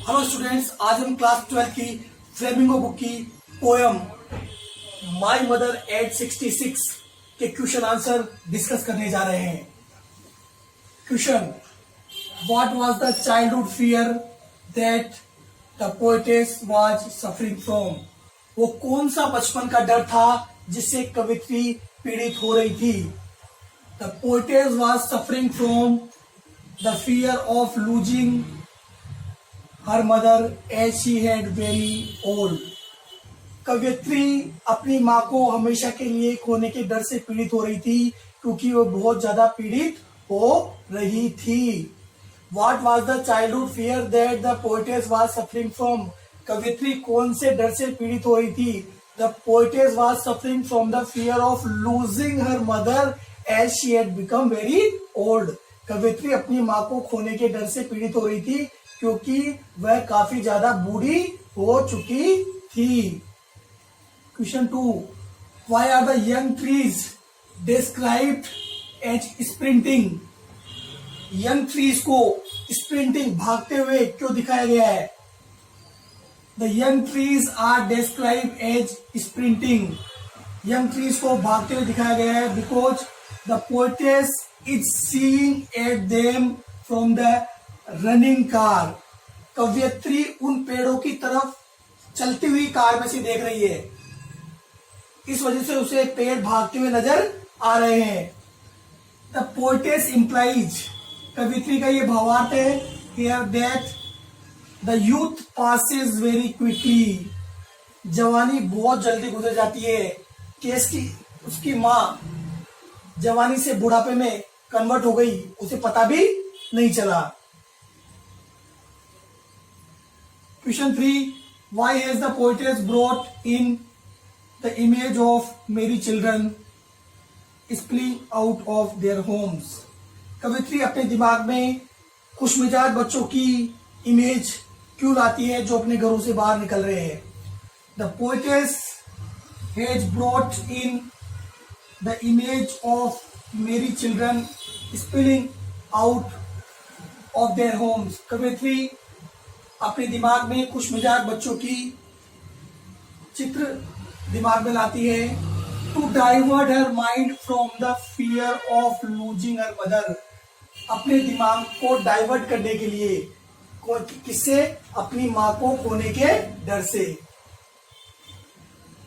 Hello students, आज हम class 12 की फ्लेमिंगो बुक की पोयम माय मदर एट 66 के क्वेश्चन आंसर डिस्कस करने जा रहे हैं। Question: what was the childhood fear that the poetess was suffering from? वो कौन सा बचपन का डर था जिससे कवित्री पीड़ित हो रही थी? The poetess was suffering from the fear of losing her mother as she had very old. कवियत्री अपनी माँ को हमेशा के लिए खोने के डर से पीड़ित हो रही थी क्योंकि वो बहुत ज्यादा पीड़ित हो रही थी। What was the childhood fear that the poetess was suffering from? कवियत्री कौन से डर से पीड़ित हो रही थी? The poetess was suffering from the fear of losing her mother as she had become very old. कवियत्री अपनी माँ को खोने के डर से पीड़ित हो रही थी क्योंकि वह काफी ज्यादा बूढ़ी हो चुकी थी। Question 2: Why are the young trees described as sprinting? Young trees को स्प्रिंटिंग भागते हुए क्यों दिखाया गया है? The young trees are describe as sprinting. Young trees को भागते हुए दिखाया गया है because the poetess is seeing at them from the running car. कवियत्री उन पेड़ों की तरफ चलती हुई कार में से देख रही है, इस वजह से उसे पेड़ भागते हुए नजर आ रहे हैं। द पोएटेस इंप्लाइज, कवित्री का ये भावार्थ है here that the youth passes very quickly. जवानी बहुत जल्दी गुजर जाती है कि उसकी माँ जवानी से बुढ़ापे में कन्वर्ट हो गई, उसे पता भी नहीं चला। Question 3: Why has the poetess brought in the image of merry children spilling out of their homes? कवित्री अपने दिमाग में खुशमिजाज बच्चों की इमेज क्यों लाती है जो अपने घरों से बाहर निकल रहे हैं? The poetess has brought in the image of merry children spilling out of their homes. कवित्री अपने दिमाग में खुशमिजाज बच्चों की चित्र दिमाग में लाती है to divert her mind from the fear of losing her mother. अपने दिमाग को डाइवर्ट करने के लिए, किससे? अपनी माँ को खोने के डर से।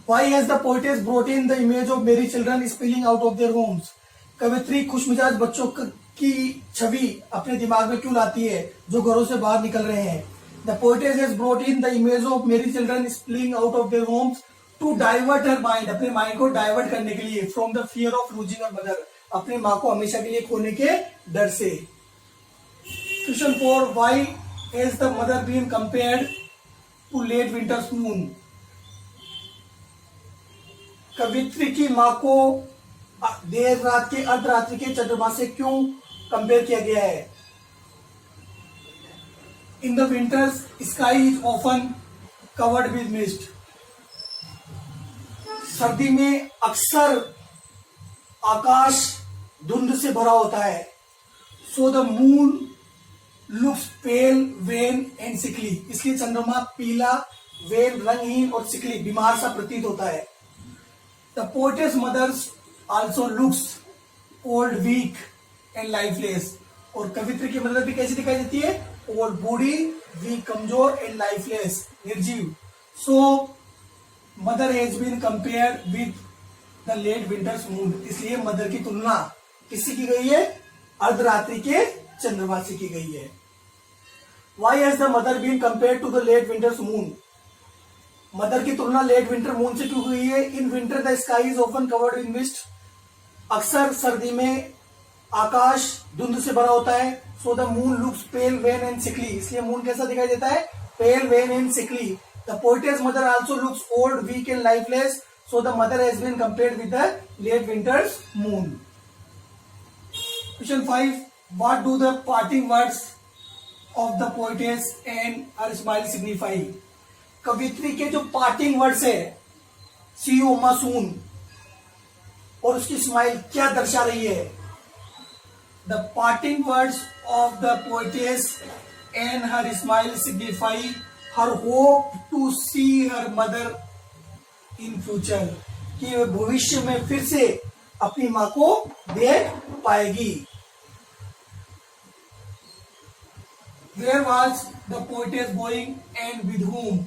Why has the poetess brought in the image of merry children spilling out of their homes? कवित्री खुशमिजाज बच्चों की छवि अपने दिमाग में क्यों लाती है जो घरों से बाहर निकल रहे हैं? The poetess has brought in the image of merry children spilling out of their homes to divert her mind, अपने माइंड को डाइवर्ट करने के लिए, from the fear of losing her mother, अपनी माँ को हमेशा के लिए खोने के डर से। Question 4: Why has the mother been compared to late winter's moon? कवित्री की माँ को देर रात के अर्धरात्रि के चंद्रमा से क्यों कंपेयर किया गया है? In the winters, sky is often covered with mist. सर्दी में अक्सर आकाश धुंध से भरा होता है। So the moon looks pale, vain and sickly. इसलिए चंद्रमा पीला, वेन, रंगहीन और सिकली, बीमार सा प्रतीत होता है। The poetess mother also looks old, weak and lifeless. और कवित्री की मदर भी कैसी दिखाई देती है? और बूढ़ी, वीक, कमजोर एंड लाइफलेस, निर्जीव। So mother has been compared with the late winter's moon. इसलिए मदर की तुलना किससे की गई है? अर्धरात्रि के चंद्रमा से की गई है। Why has the mother been compared to the late winter's moon? Mother की तुलना लेट विंटर मून से क्यों हुई है? In winter the sky is often covered in mist. अक्सर सर्दी में आकाश धुंध से भरा होता है। So the moon looks pale, wan and sickly. इसलिए मून कैसा दिखाई देता है? Pale, wan and sickly. The poetess mother also looks old, weak and lifeless. So the mother has been compared with the late winter's moon. Question 5: what do the parting words of the poetess and her smile signify? कवित्री के जो parting words है, सी you मा सून, और उसकी smile क्या दर्शा रही है? The parting words of the poetess and her smile signify her hope to see her mother in future, कि वह भविष्य में फिर से अपनी माँ को देख पाएगी. Where was the poetess going and with whom?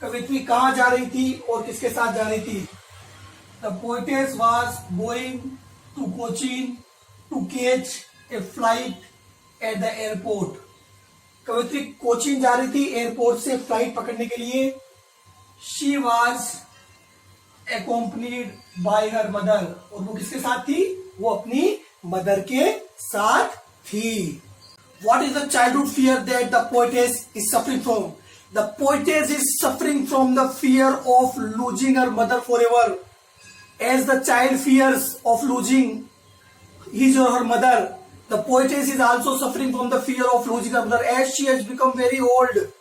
कवित्री कहाँ जा रही थी और किसके साथ जा रही थी? The poetess was going to Cochin to catch a flight at the airport. कवित्री Cochin जा रही थी एयरपोर्ट से फ्लाइट पकड़ने के लिए. She was accompanied by her mother. और वो किसके साथ थी? वो अपनी मदर के साथ थी. What is the childhood fear that the poetess is suffering from? The poetess is suffering from the fear of losing her mother forever. As the child fears of losing his or her mother, the poetess is also suffering from the fear of losing her mother as she has become very old.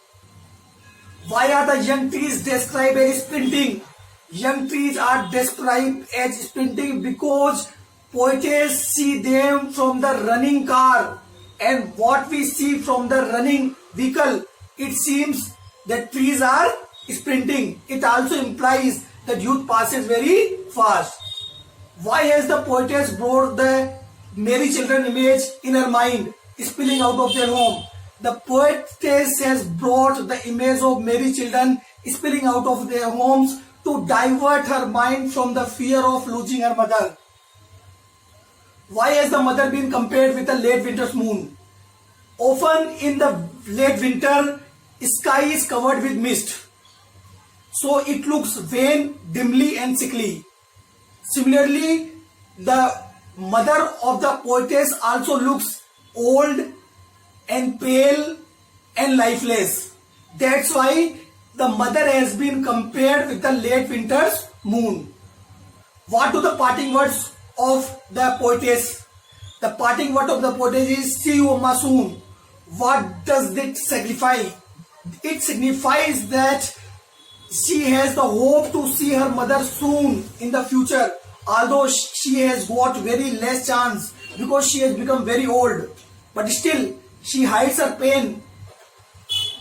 Why are the young trees described as sprinting? Young trees are described as sprinting because poetess see them from the running car. And what we see from the running vehicle, it seems that trees are sprinting. It also implies that youth passes very fast. Why has the poetess brought the merry children image in her mind, spilling out of their home? The poetess has brought the image of merry children spilling out of their homes to divert her mind from the fear of losing her mother. Why has the mother been compared with a late winter's moon? Often in the late winter, sky is covered with mist, so it looks wan, dimly and sickly. Similarly, the mother of the poetess also looks old and pale and lifeless. That's why the mother has been compared with the late winter's moon. What do the parting words of the poetess? The parting word of the poetess is "See you, Amma, soon." What does it signify? It signifies that she has the hope to see her mother soon in the future, although she has got very less chance because she has become very old. But still, she hides her pain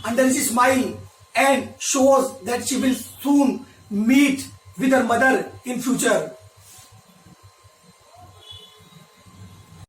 under her smile and shows that she will soon meet with her mother in future.